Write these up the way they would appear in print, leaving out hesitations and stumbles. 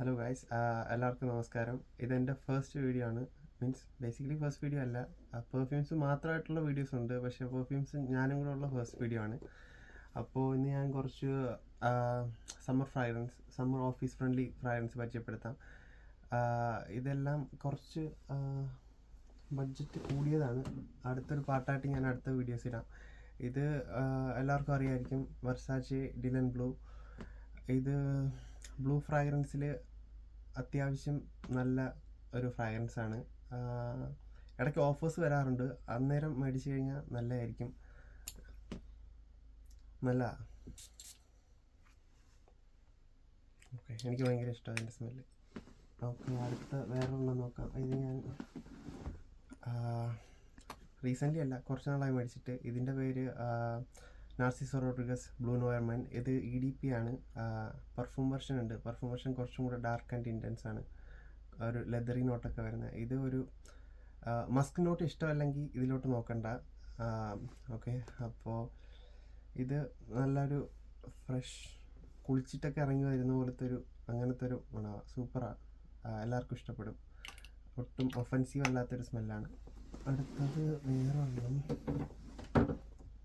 Hello guys, എല്ലാവർക്കും നമസ്കാരം. ഇതെൻ്റെ ഫസ്റ്റ് വീഡിയോ ആണ്. മീൻസ് ബേസിക്കലി ഫസ്റ്റ് വീഡിയോ അല്ല, പെർഫ്യൂംസ് മാത്രമായിട്ടുള്ള വീഡിയോസ് ഉണ്ട്, പക്ഷേ പെർഫ്യൂംസ് ഞാനും കൂടെ ഉള്ള ഫസ്റ്റ് വീഡിയോ ആണ്. അപ്പോൾ ഇന്ന് ഞാൻ കുറച്ച് സമ്മർ ഓഫീസ് ഫ്രണ്ട്ലി ഫ്രാഗ്രൻസ് പരിചയപ്പെടുത്താം. ഇതെല്ലാം കുറച്ച് ബഡ്ജറ്റ് കൂടിയതാണ്. അടുത്തൊരു പാർട്ടായിട്ട് ഞാൻ അടുത്ത വീഡിയോസ് ഇടാം. ഇത് എല്ലാവർക്കും അറിയായിരിക്കും, വെർസാച്ചെ ഡിലൻ ബ്ലൂ. ഇത് ബ്ലൂ ഫ്രാഗ്രൻസിൽ അത്യാവശ്യം നല്ല ഒരു ഫ്രാഗ്രൻസ് ആണ്. ഇടയ്ക്ക് ഓഫേഴ്സ് വരാറുണ്ട്, അന്നേരം മേടിച്ചു കഴിഞ്ഞാൽ നല്ലതായിരിക്കും. നല്ല ഓക്കെ, എനിക്ക് ഭയങ്കര ഇഷ്ടമാണ് അതിൻ്റെ സ്മെല്ല്. ഓക്കെ, അടുത്ത വേറെ ഒന്നും നോക്കാം. ഇത് ഞാൻ റീസെൻ്റ്ലി അല്ല, കുറച്ച് നാളായി മേടിച്ചിട്ട്. ഇതിൻ്റെ പേര് നാർസിസോ റോഡ്രിഗസ് ബ്ലൂ നോയർമാൻ. ഇത് EDP ആണ്. പെർഫ്യൂം വെർഷൻ ഉണ്ട്. പെർഫ്യൂം വെർഷൻ കുറച്ചും കൂടെ ഡാർക്ക് ആൻഡ് ഇൻറ്റൻസ് ആണ്, ഒരു ലെതറി നോട്ടൊക്കെ വരുന്നത്. ഇത് ഒരു മസ്ക് നോട്ട് ഇഷ്ടമല്ലെങ്കിൽ ഇതിലോട്ട് നോക്കണ്ട. ഓക്കെ, അപ്പോൾ ഇത് നല്ലൊരു ഫ്രഷ് കുളിച്ചിട്ടൊക്കെ ഇറങ്ങി വരുന്ന പോലത്തെ അങ്ങനത്തെ ഒരു മണമാണ്. സൂപ്പറാണ്, എല്ലാവർക്കും ഇഷ്ടപ്പെടും. ഒട്ടും ഒഫൻസീവ് അല്ലാത്തൊരു സ്മെല്ലാണ്. അടുത്തത് വേറെ ഒന്നും,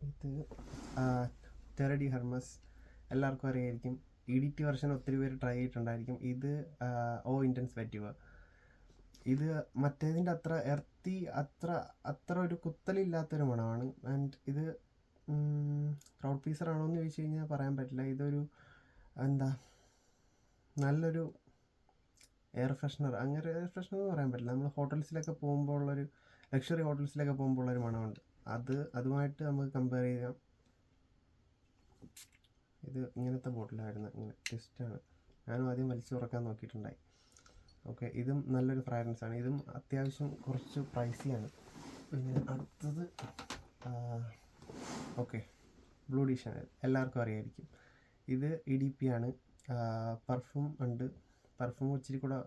ഇത് ടെറ ഡി ഹെർമസ്. എല്ലാവർക്കും അറിയായിരിക്കും, EDT വെർഷൻ ഒത്തിരി പേര് ട്രൈ ചെയ്തിട്ടുണ്ടായിരിക്കും. ഇത് ഇൻറ്റൻസ് വെറ്റീവ. ഇത് മറ്റേതിൻ്റെ അത്ര എർത്തി, അത്ര ഒരു കുത്തലില്ലാത്തൊരു മണമാണ്. ആൻഡ് ഇത് ക്രൗഡ് പ്ലീസർ ആണോ എന്ന് ചോദിച്ചു കഴിഞ്ഞാൽ പറയാൻ പറ്റില്ല. ഇതൊരു നല്ലൊരു എയർ ഫ്രഷ്നർ, അങ്ങനെ എയർ ഫ്രഷ്നർ എന്ന് പറയാൻ പറ്റില്ല. നമ്മൾ ഹോട്ടൽസിലൊക്കെ പോകുമ്പോൾ ഉള്ളൊരു ലക്ഷറി ഹോട്ടൽസിലൊക്കെ പോകുമ്പോൾ ഉള്ളൊരു മണമുണ്ട്. അതുമായിട്ട് നമുക്ക് കമ്പയർ ചെയ്യാം. ഇത് ഇങ്ങനത്തെ ബോട്ടിലായിരുന്നു, ഇങ്ങനെ ടെസ്റ്റാണ്. ഞാനും ആദ്യം വലിച്ചു തുറക്കാൻ നോക്കിയിട്ടുണ്ടായി. ഓക്കെ, ഇതും നല്ലൊരു ഫ്രാഗ്രൻസ് ആണ്. ഇതും അത്യാവശ്യം കുറച്ച് പ്രൈസിയാണ്. പിന്നെ അടുത്തത് ഓക്കെ, ബ്ലൂ ഡി ഷാനൽ. എല്ലാവർക്കും അറിയായിരിക്കും, ഇത് EDP ആണ്. പെർഫ്യൂം ഉണ്ട്. പെർഫ്യൂം ഇച്ചിരി കൂടെ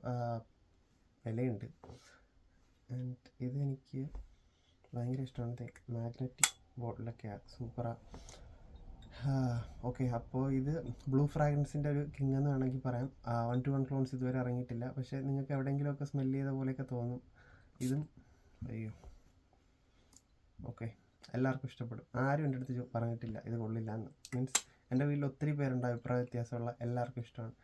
വിലയുണ്ട്. ആൻഡ് ഇതെനിക്ക് ഭയങ്കര ഇഷ്ടമാണ്. മാഗ്നറ്റിക് ബോട്ടിലൊക്കെയാണ്, സൂപ്പറാണ്. ഓക്കെ, അപ്പോൾ ഇത് ബ്ലൂ ഫ്രാഗ്രൻസിൻ്റെ ഒരു കിങ് എന്ന് വേണമെങ്കിൽ പറയാം. 1 to 1 ക്ലോൺസ് ഇതുവരെ ഇറങ്ങിയിട്ടില്ല, പക്ഷേ നിങ്ങൾക്ക് എവിടെയെങ്കിലുമൊക്കെ സ്മെല്ല് ചെയ്ത പോലെയൊക്കെ തോന്നും. ഇതും ഓക്കെ, എല്ലാവർക്കും ഇഷ്ടപ്പെടും. ആരും എൻ്റെ അടുത്ത് പറഞ്ഞിട്ടില്ല ഇത് കൊള്ളില്ല എന്ന്. മീൻസ് എൻ്റെ വീട്ടിൽ ഒത്തിരി പേരുണ്ട് അഭിപ്രായ വ്യത്യാസമുള്ള, എല്ലാവർക്കും ഇഷ്ടമാണ്.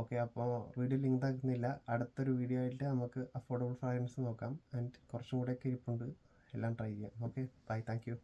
ഓക്കെ, അപ്പോൾ വീഡിയോ ലിങ്ക് ആക്കുന്നില്ല. അടുത്തൊരു വീഡിയോ ആയിട്ട് നമുക്ക് അഫോർഡബിൾ ഫ്രാഗ്രൻസ് നോക്കാം. ആൻഡ് കുറച്ചും കൂടെയൊക്കെ ഇരിപ്പുണ്ട്, എല്ലാം ട്രൈ ചെയ്യാം. Okay, bye, thank U.